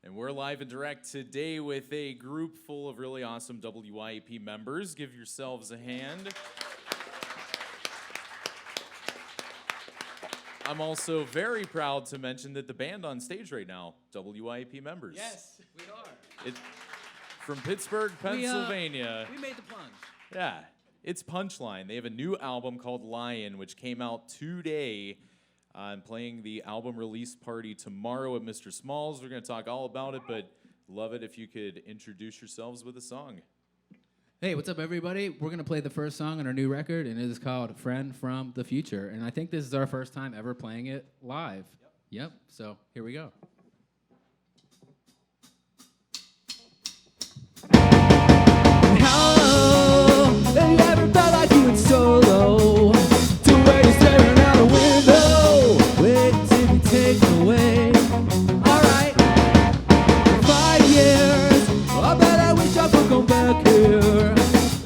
And we're live and direct today with a group full of really awesome WYEP members. Give yourselves a hand. I'm also very proud to mention that the band on stage right now, WYEP members. Yes, we are. It's from Pittsburgh, Pennsylvania. We made the plunge. Yeah, it's Punchline. They have a new album called Lion, which came out today. I'm playing the album release party tomorrow at Mr. Small's. We're going to talk all about it, but love it if you could introduce yourselves with a song. Hey, what's up, everybody? We're going to play the first song on our new record, and it is called Friend from the Future. And I think this is our first time ever playing it live. Yep. So here we go. Hello, have you ever felt like you were solo? To where you're staring out a window, waiting to be taken away. Alright, 5 years, I bet I wish I could come back here.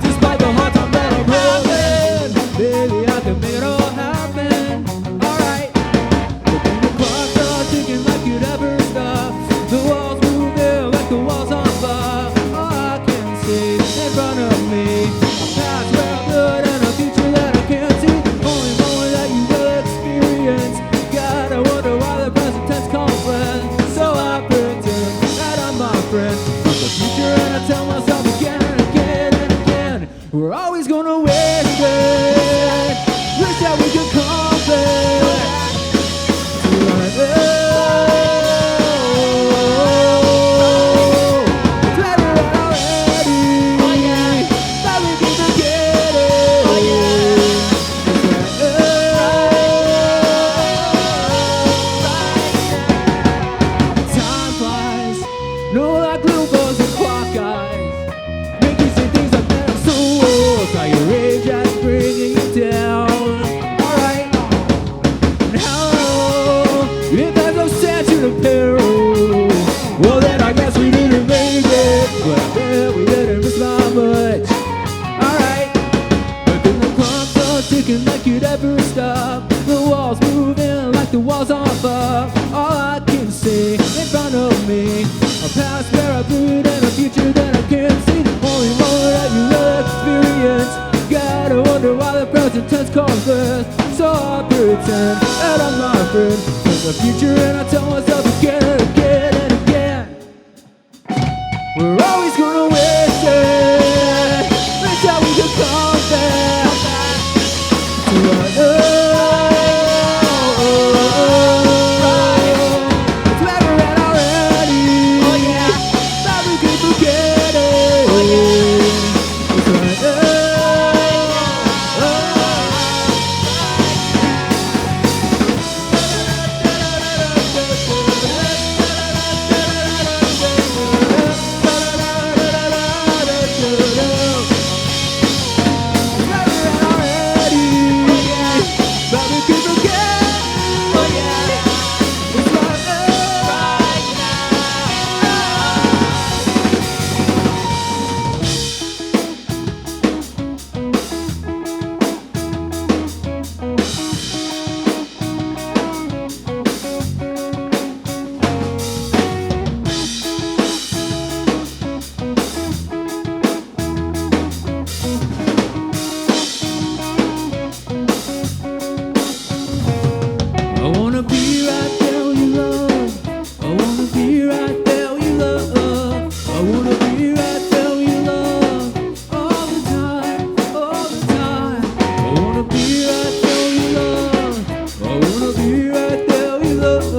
Despite the hard time that I'm having, baby, I can make it all happen. Alright, but then the clock starts ticking like you'd ever stop. The walls moving like the walls on fire. All I can see in front of me, a past where I'm good and a future that I can't see. Only moment that you will experience. God, I wonder why the present tense calls friend. So I pretend that I'm my friend from the future, and I tell myself again and again and again, we're always gonna win it. Wish that we could come back to like it's better already. Oh yeah, that we can forget it. Oh yeah, time flies, no like little boys with clock eyes. Make you say things like that I'm so old. Now your age is bringing you down. Alright, and hello, if there's no statute of peril, well then I guess we didn't make it. But I bet we didn't miss by much. Alright, but then the clock starts ticking like you'd ever stop. The walls moving like the walls on fire. All I can see in front of me, a past where I bleed and a future that I can't see. Only moment that you will experience. Gotta wonder why the present tense calls first. So I pretend that I'm my friend from the future, and I tell myself again and again and again, we're always gonna wish it. Wish that we could come back to our it's better than already. Oh yeah, that we could forget it. Oh yeah, it's I wanna be right there with you, love. I wanna be right there with you, love. I wanna be right there with you, love. All the time, all the time. I wanna be right there with you, love. I wanna be right there with you, love.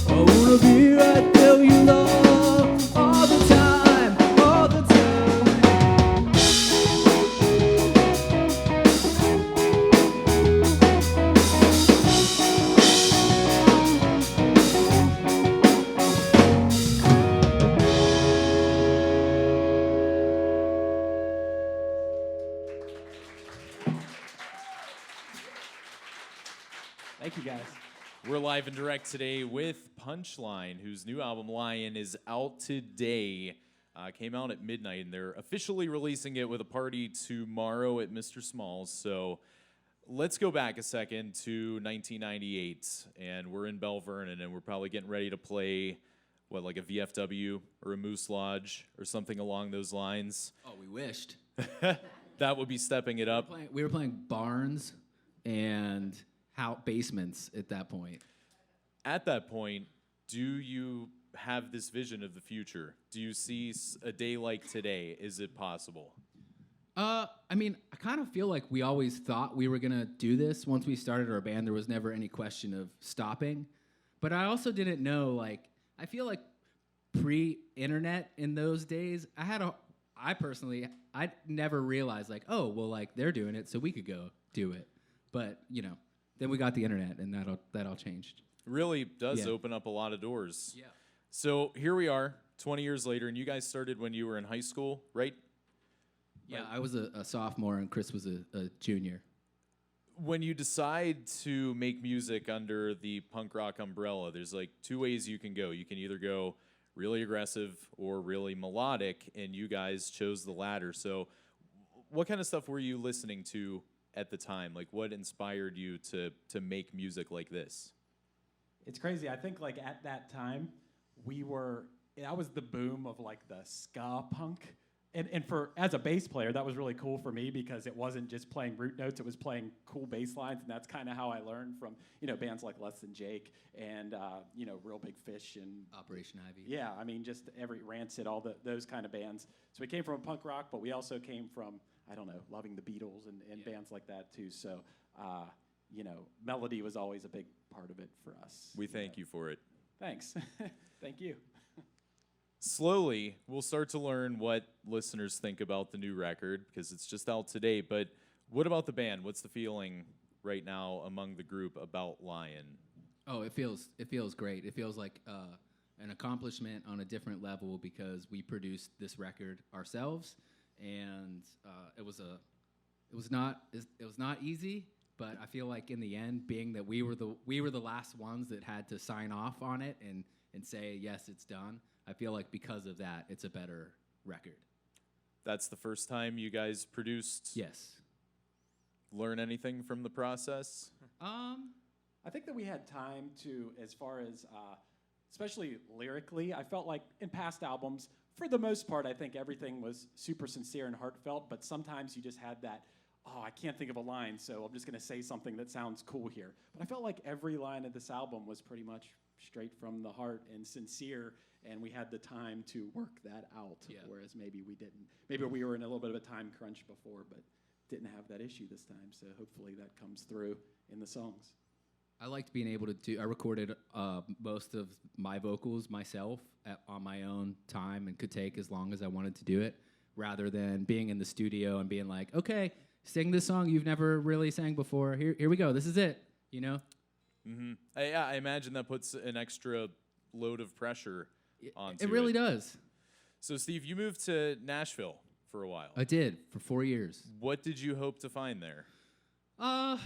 I wanna be right there with you, love. All the time, all the time. Thank you, guys. We're live and direct today with Punchline, whose new album Lion is out today. Came out at midnight, and they're officially releasing it with a party tomorrow at Mr. Small's. So let's go back a second to 1998, and we're in Bell Vernon, and we're probably getting ready to play what, like a VFW or a Moose Lodge or something along those lines. Oh, we wished. That would be stepping it up. We were playing barns and basements at that point. At that point, do you have this vision of the future? Do you see a day like today? Is it possible? I mean, I kind of feel like we always thought we were gonna do this. Once we started our band, there was never any question of stopping. But I also didn't know, like, I feel like pre-internet in those days, I personally never realized, like, oh, well, like, they're doing it, so we could go do it. But, then we got the internet, and that all changed. Really does open up a lot of doors. Yeah. So here we are, 20 years later, and you guys started when you were in high school, right? Yeah, I was a sophomore, and Chris was a junior. When you decide to make music under the punk rock umbrella, there's like two ways you can go. You can either go really aggressive or really melodic, and you guys chose the latter. So what kind of stuff were you listening to at the time? Like, what inspired you to make music like this? It's crazy. I think like at that time, that was the boom of like the ska punk. And as a bass player, that was really cool for me because it wasn't just playing root notes, it was playing cool bass lines, and that's kind of how I learned from, bands like Less Than Jake and, Real Big Fish and Operation Ivy. Yeah, I mean, just every Rancid, those kind of bands. So we came from punk rock, but we also came from, I don't know, loving the Beatles and bands like that too. So, melody was always a big part of it for us. We thank you for it. Thanks. Thank you. Slowly, we'll start to learn what listeners think about the new record because it's just out today. But what about the band? What's the feeling right now among the group about Lion? Oh, it feels great. It feels like an accomplishment on a different level because we produced this record ourselves, and it was not easy. But I feel like in the end, being that we were the last ones that had to sign off on it and say yes, it's done. I feel like because of that, it's a better record. That's the first time you guys produced? Yes. Learn anything from the process? I think that we had time to, as far as, especially lyrically, I felt like in past albums, for the most part, I think everything was super sincere and heartfelt, but sometimes you just had that, I can't think of a line, so I'm just going to say something that sounds cool here. But I felt like every line of this album was pretty much straight from the heart and sincere, and we had the time to work that out, whereas maybe we didn't. Maybe we were in a little bit of a time crunch before, but didn't have that issue this time, so hopefully that comes through in the songs. I liked being able to I recorded most of my vocals myself on my own time and could take as long as I wanted to do it, rather than being in the studio and being like, okay, sing this song you've never really sang before. Here we go. This is it, Mm-hmm. I imagine that puts an extra load of pressure onto it. It really does. So, Steve, you moved to Nashville for a while. I did for 4 years. What did you hope to find there? I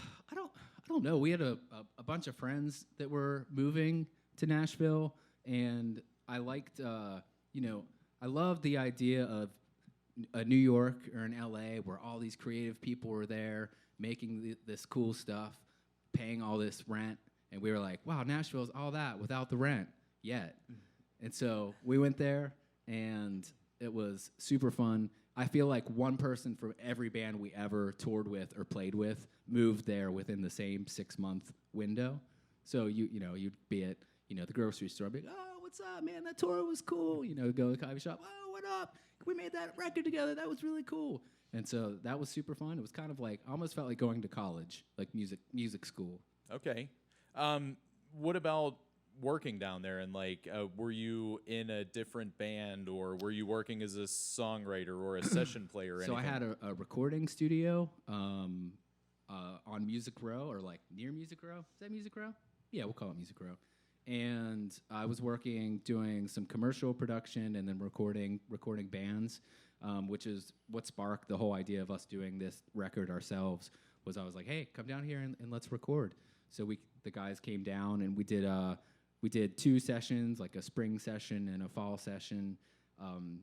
don't know. We had a bunch of friends that were moving to Nashville, and I liked, I loved the idea of a New York or an LA where all these creative people were there making this cool stuff, paying all this rent, and we were like, wow, Nashville's all that without the rent yet. And so we went there, and it was super fun. I feel like one person from every band we ever toured with or played with moved there within the same 6-month window. So you'd be at the grocery store, be like, oh, what's up, man? That tour was cool. Go to the coffee shop. Oh, what up? We made that record together. That was really cool. And so that was super fun. It was kind of like, almost felt like going to college, like music school. Okay. What about working down there? And were you in a different band, or were you working as a songwriter or a session player or anything? So I had a recording studio on Music Row, or like near Music Row. Is that Music Row? Yeah, we'll call it Music Row. And I was doing some commercial production and then recording bands, which is what sparked the whole idea of us doing this record ourselves. Was I was like, hey, come down here and let's record. So the guys came down, and we did 2 sessions, like a spring session and a fall session,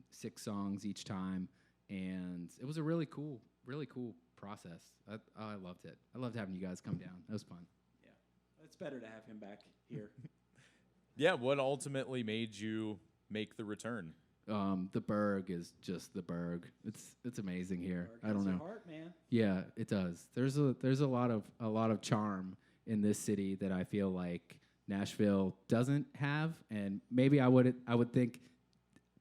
6 songs each time, and it was a really cool process. I loved it. I loved having you guys come down. It was fun. Yeah, it's better to have him back here. Yeah, what ultimately made you make the return? The Berg is just the Berg. It's amazing here. I don't know. Heart, man. Yeah, it does. There's a lot of charm in this city that I feel like Nashville doesn't have, and maybe I would think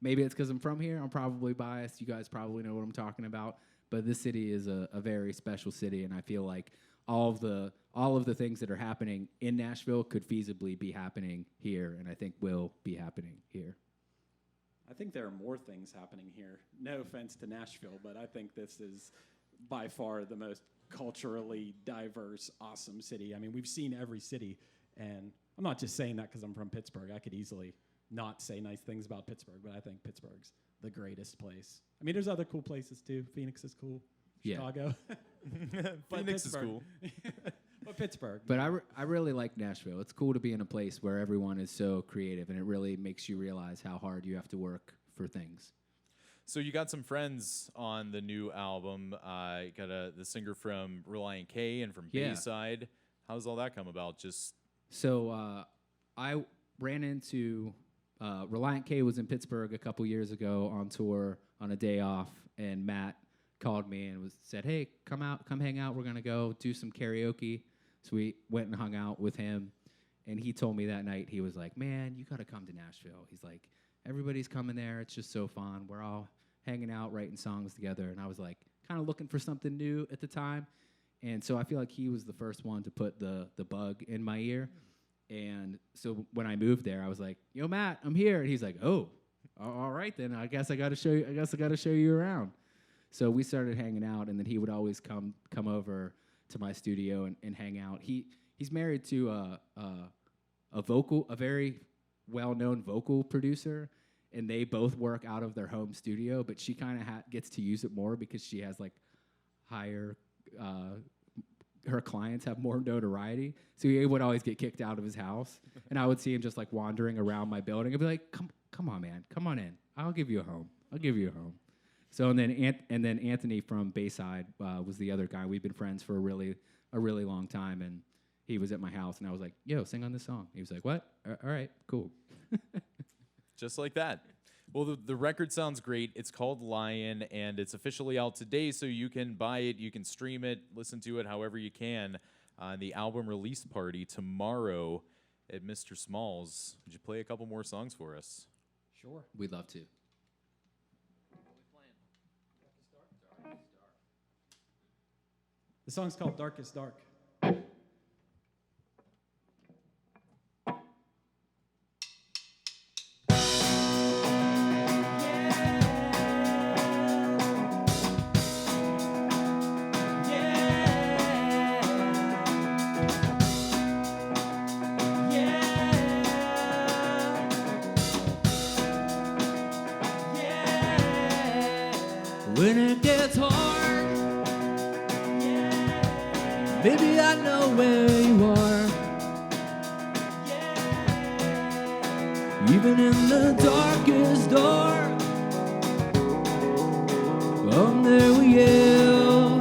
maybe it's because I'm from here. I'm probably biased. You guys probably know what I'm talking about. But this city is a very special city, and I feel like all of the things that are happening in Nashville could feasibly be happening here, and I think will be happening here. I think there are more things happening here. No offense to Nashville, but I think this is by far the most culturally diverse, awesome city. I mean, we've seen every city, and I'm not just saying that because I'm from Pittsburgh. I could easily not say nice things about Pittsburgh, but I think Pittsburgh's the greatest place. I mean, there's other cool places too. Phoenix is cool. Yeah. Chicago. Phoenix is cool. But Pittsburgh. But I really like Nashville. It's cool to be in a place where everyone is so creative, and it really makes you realize how hard you have to work for things. So you got some friends on the new album. You got the singer from Reliant K and from Yeah. Bayside. How's all that come about? So I ran into Reliant K was in Pittsburgh a couple years ago on tour on a day off, and Matt called me and said, "Hey, come hang out. We're gonna go do some karaoke." So we went and hung out with him, and he told me that night, he was like, "Man, you gotta come to Nashville." He's like, "Everybody's coming there. It's just so fun. We're all hanging out, writing songs together." And I was like, kind of looking for something new at the time, and so I feel like he was the first one to put the bug in my ear. And so when I moved there, I was like, "Yo, Matt, I'm here." And he's like, "Oh, all right then. I guess I got to show you. I guess I got to show you around." So we started hanging out, and then he would always come over to my studio and hang out. He's married to a very well-known vocal producer, and they both work out of their home studio. But she kind of gets to use it more because she has like higher. Her clients have more notoriety, so he would always get kicked out of his house, and I would see him just like wandering around my building. I'd be like, "Come on, man, come on in. I'll give you a home. I'll give you a home." So and then Anthony from Bayside was the other guy. We've been friends for a really long time, and he was at my house, and I was like, "Yo, sing on this song." He was like, "What? All right, cool." Just like that. Well, the record sounds great. It's called Lion, and it's officially out today, so you can buy it, you can stream it, listen to it however you can. The album release party tomorrow at Mr. Small's. Would you play a couple more songs for us? Sure. We'd love to. The song's called Darkest Dark. When it gets hard, maybe I know where you are. Even in the darkest dark, I'm there with you,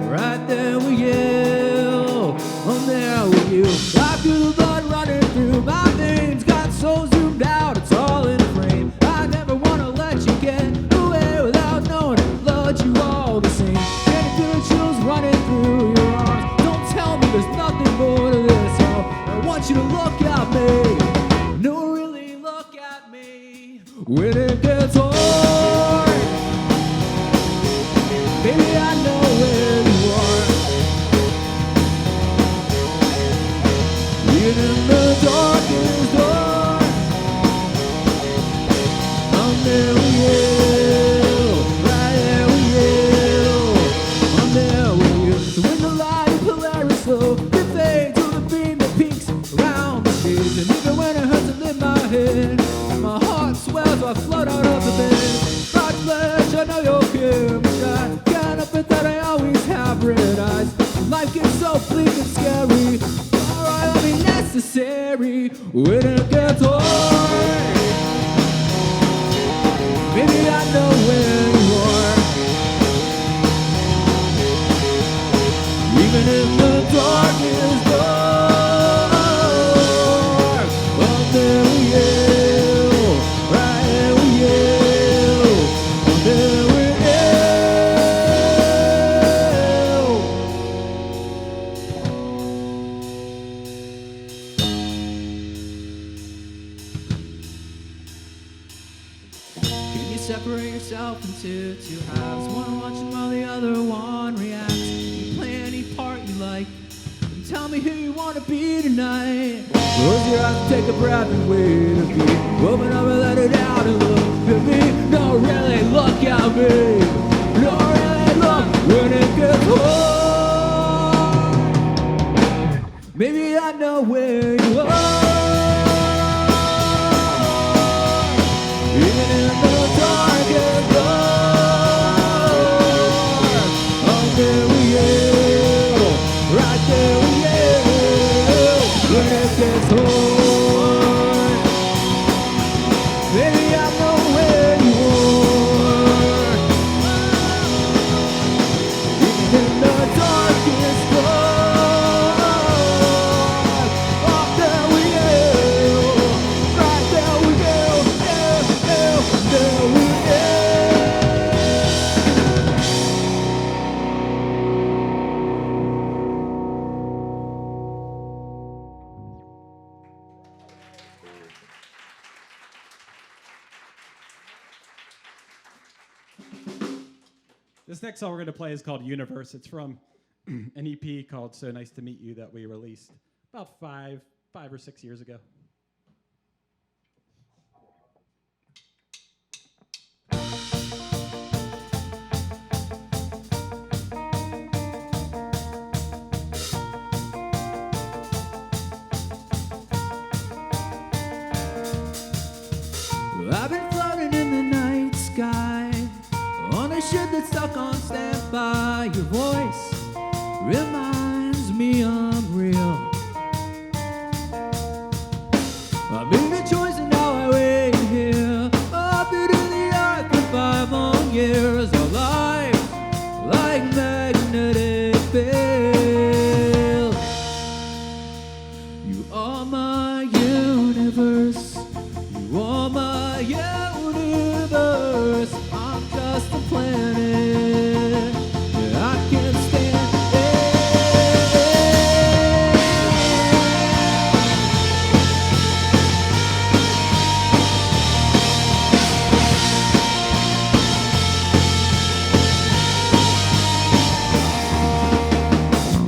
right there with you, I'm there with you. I feel the blood running through my veins, got so zoomed out, it's all in frame. I never want to let you get away without knowing I loved you all the same. Can you feel the chills running through your arms? Don't tell me there's nothing more to this. Oh, I want you to look at me. No, really look at me. When it gets hard, baby, I know where you are. Even in the darkest dark, I'm there with you, right there with you, I'm there with you. So when the light is Polaris slow, it fades to the beam that peaks around the shades. And even when it hurts to lift my head, my heart swells, I float out of the bed. Rock flesh, I know you'll hear me shine. Can't help it that I always have red eyes. Life gets so bleak and scary. Alright, I'll be necessary when it gets hard. Maybe I know where you are. Even in the darkest dark, I'm there with separate yourself into two halves, one watching while the other one reacts. You play any part you like, and tell me who you want to be tonight. Close your eyes and take a breath and wait a beat. Open up and let it out and look at me. Don't really look at me. Don't really look when it gets hard. Maybe I know where you are. Even in the darkest dark, oh, there we are, right there we are. When it gets hard, baby, I know where you are. Even in the darkest dark, oh, there we are, right there we are. There we This next song we're going to play is called Universe. It's from an EP called So Nice to Meet You that we released about five or 6 years ago. I've been floating in the night sky on a ship that's stuck on standby. Your voice reminds me I'm real. I made a choice and now I wait here, up into the earth for 5 long years. Our life like magnetic field. You are my universe. You are my universe. I'm just a planet that I can't stand.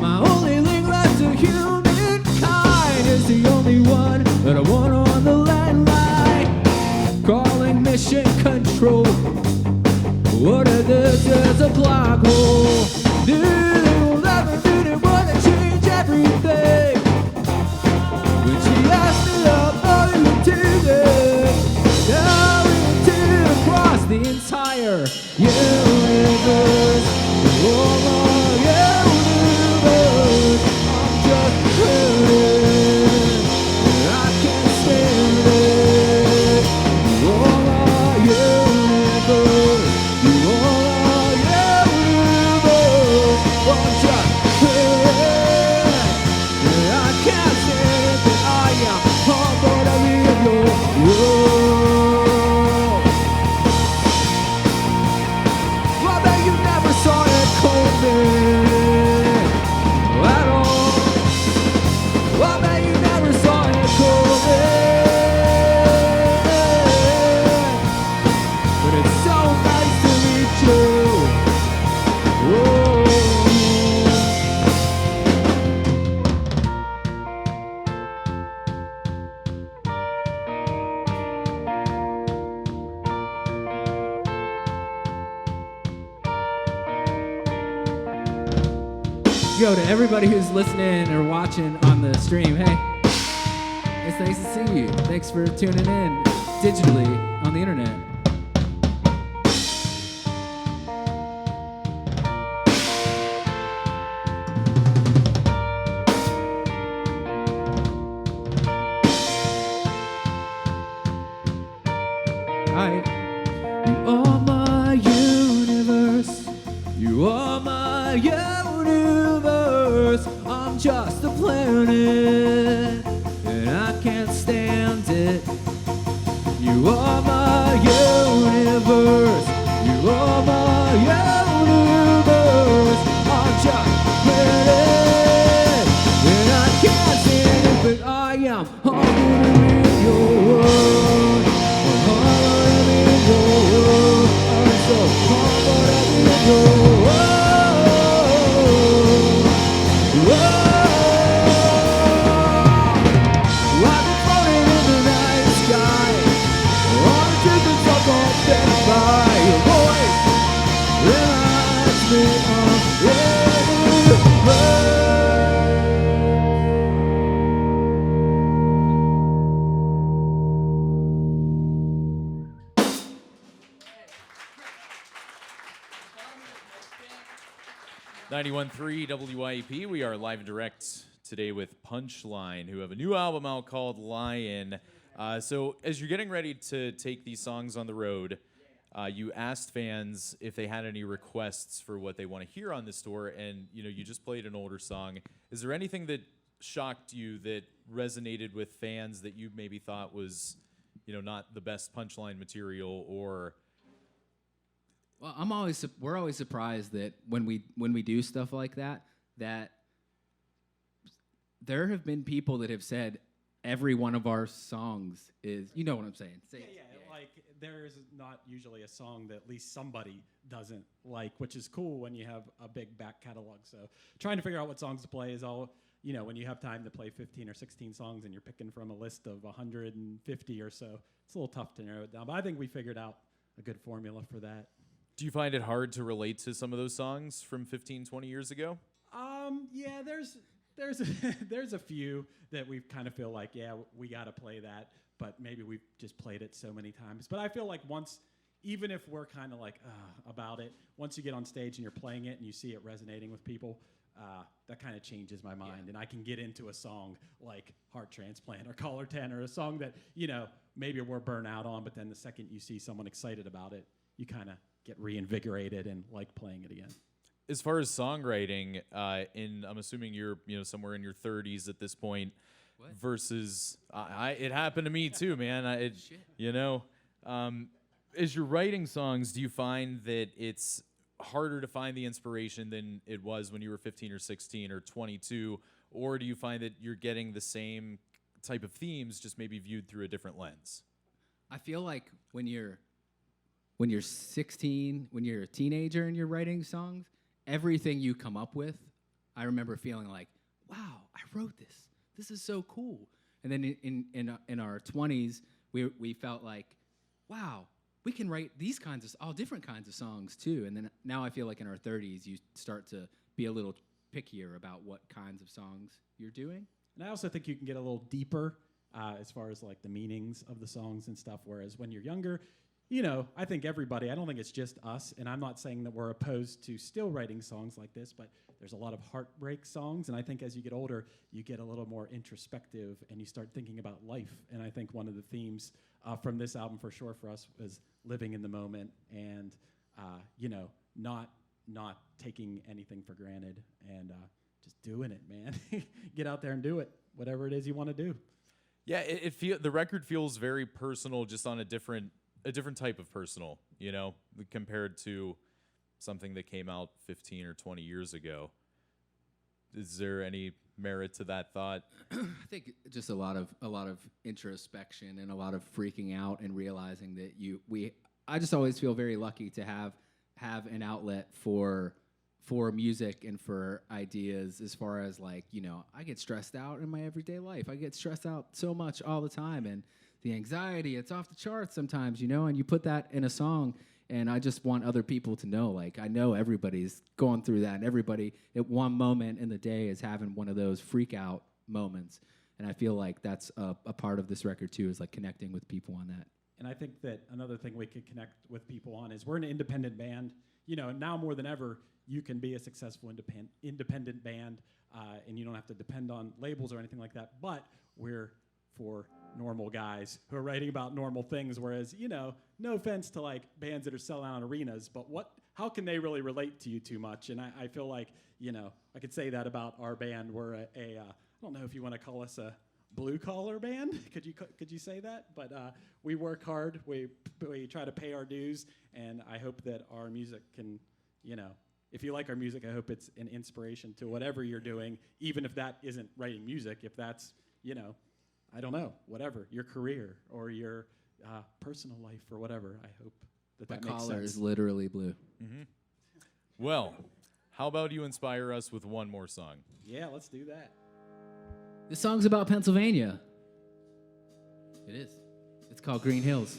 My only link left to humankind is the only one that I want on the landline. Calling mission control. What if this is a black hole? We'll never didn't want to change everything. When she asked me up, all you did it. Now we did across the entire universe. Oh my universe, I'm just hurting. I can't stand it. You are my universe. You are my universe. I'm just hurting. I can't stand it, but I am humbled to live your world. I bet you never saw it coming at all. I bet you never saw it coming. But it's so nice to meet you. Whoa. Yo, to everybody who's listening or watching on the stream, hey, it's nice to see you. Thanks for tuning in digitally on the internet. Alright. You are my universe. You are my universe. I'm just a planet, and I can't stand it. You are my universe. You are my universe. I'm just a planet, and I can't stand it. But I am hungry in your world. I'm hungry in your world. 91.3 WYEP. We are live and direct today with Punchline, who have a new album out called Lion. So as you're getting ready to take these songs on the road, you asked fans if they had any requests for what they want to hear on this tour, and you just played an older song. Is there anything that shocked you that resonated with fans that you maybe thought was, not the best Punchline material or? Well, we're always surprised that when we do stuff like that there have been people that have said every one of our songs is, you know what I'm saying? Yeah, like there's not usually a song that at least somebody doesn't like, which is cool when you have a big back catalog. So trying to figure out what songs to play is all, when you have time to play 15 or 16 songs and you're picking from a list of 150 or so, it's a little tough to narrow it down. But I think we figured out a good formula for that. Do you find it hard to relate to some of those songs from 15, 20 years ago? Yeah, there's a few that we kind of feel like, yeah, we got to play that, but maybe we've just played it so many times. But I feel like even if we're kind of like about it, once you get on stage and you're playing it and you see it resonating with people, that kind of changes my mind. Yeah. And I can get into a song like Heart Transplant or Collar 10 or a song that, maybe we're burnt out on, but then the second you see someone excited about it, you kind of get reinvigorated and like playing it again. As far as songwriting, I'm assuming you're somewhere in your 30s at this point. What? Versus it happened to me too, man. As you're writing songs, do you find that it's harder to find the inspiration than it was when you were 15 or 16 or 22, or do you find that you're getting the same type of themes, just maybe viewed through a different lens? I feel like when you're 16, when you're a teenager and you're writing songs, everything you come up with, I remember feeling like, wow, I wrote this. This is so cool. And then in our 20s, we felt like, wow, we can write all different kinds of songs too. And then now I feel like in our 30s, you start to be a little pickier about what kinds of songs you're doing. And I also think you can get a little deeper as far as like the meanings of the songs and stuff. Whereas when you're younger, I think I don't think it's just us, and I'm not saying that we're opposed to still writing songs like this, but there's a lot of heartbreak songs, and I think as you get older, you get a little more introspective, and you start thinking about life, and I think one of the themes from this album for sure for us was living in the moment and, not taking anything for granted and just doing it, man. Get out there and do it, whatever it is you want to do. Yeah, the record feels very personal, just on a different type of personal, compared to something that came out 15 or 20 years ago. Is there any merit to that thought? I think just a lot of introspection and a lot of freaking out and realizing that I just always feel very lucky to have an outlet for music and for ideas, as far as like, I get stressed out in my everyday life. I get stressed out so much all the time, and the anxiety, it's off the charts sometimes, and you put that in a song, and I just want other people to know, like, I know everybody's going through that, and everybody at one moment in the day is having one of those freak out moments, and I feel like that's a part of this record too, is like connecting with people on that. And I think that another thing we could connect with people on is we're an independent band. Now more than ever, you can be a successful independent band, and you don't have to depend on labels or anything like that, but we're for normal guys who are writing about normal things, whereas, no offense to like bands that are selling out arenas, but how can they really relate to you too much? And I feel like, I could say that about our band. We're I don't know if you want to call us a blue collar band. Could you say that? But we work hard. We try to pay our dues, and I hope that our music can, if you like our music, I hope it's an inspiration to whatever you're doing, even if that isn't writing music, if that's, I don't know, whatever, your career or your personal life or whatever. I hope that makes sense. My collar is literally blue. Mm-hmm. Well, how about you inspire us with one more song? Yeah, let's do that. This song's about Pennsylvania. It is. It's called Green Hills.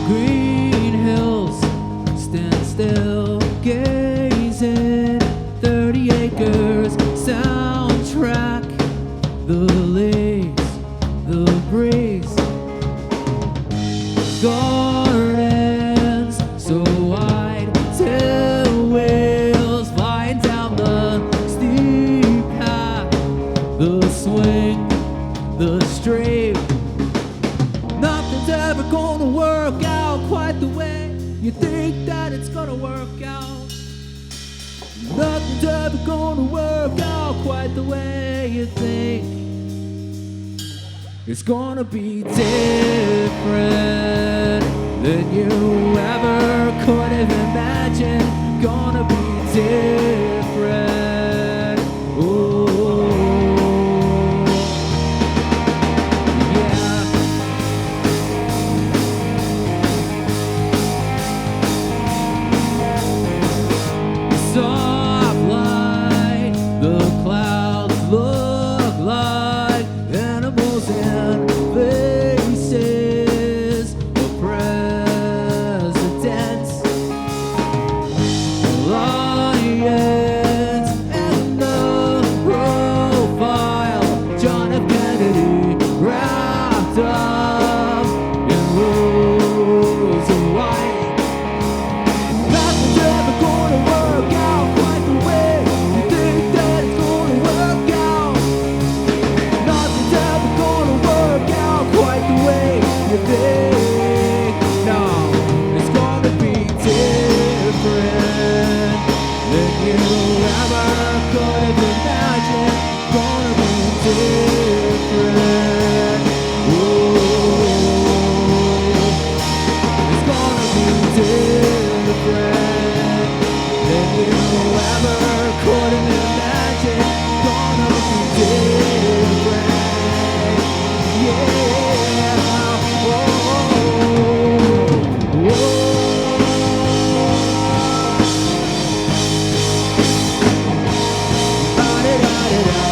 Green hills stand still. gardens so wide, tail wheels flying down the steep path, the swing, the stream. Nothing's ever gonna work out quite the way you think that it's gonna work out. Nothing's ever gonna work out quite the way you think. It's gonna be different than you ever could have imagined. Gonna be different. Ooh. Yeah. Soft light, the clouds look like animals and faces of presidents, lions, and the profile John F. Kennedy wrapped up in rose and white. Nothing's ever gonna work out quite the way you think that it's gonna work out. Nothing's ever gonna work out quite the way you think. No, it's gonna be different than you ever could have imagined. Gonna be different. Ooh. It's gonna be different than you ever could have imagined. Gonna be different, yeah. Whoa, whoa. Ba-da-da-da-da.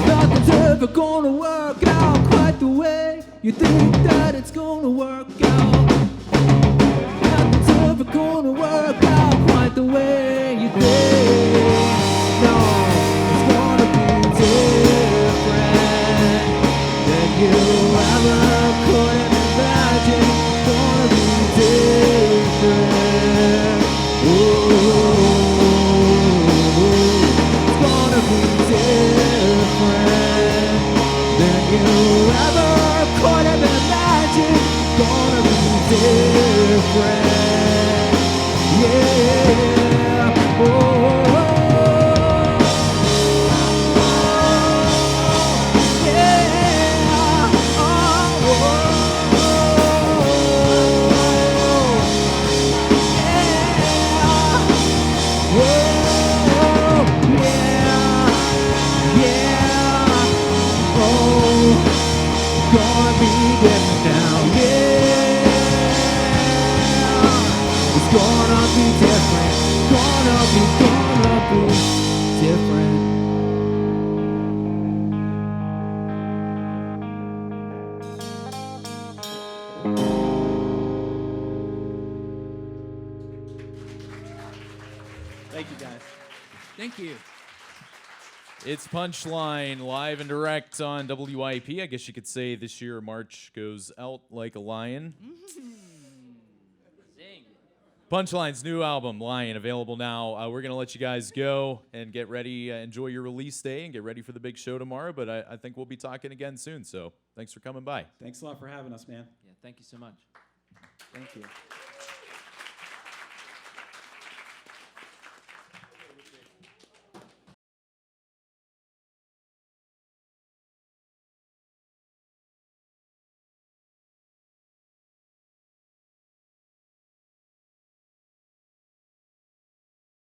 Nothing's ever gonna work out quite the way you think that it's gonna work out. Nothing's ever gonna work out quite the way you think. No, it's gonna be different than you ever could have imagined. Gonna be different. Ooh, it's gonna be different than you ever could have imagined. Gonna be different, yeah. Oh, yeah. Oh, gonna be different now, yeah. It's gonna be different. Gonna be different. Thank you, guys. Thank you. It's Punchline, live and direct on WYEP. I guess you could say this year March goes out like a lion. Punchline's new album, Lion, available now. We're going to let you guys go and get ready, enjoy your release day, and get ready for the big show tomorrow. But I think we'll be talking again soon, so thanks for coming by. Thanks a lot for having us, man. Yeah, thank you so much. Thank you.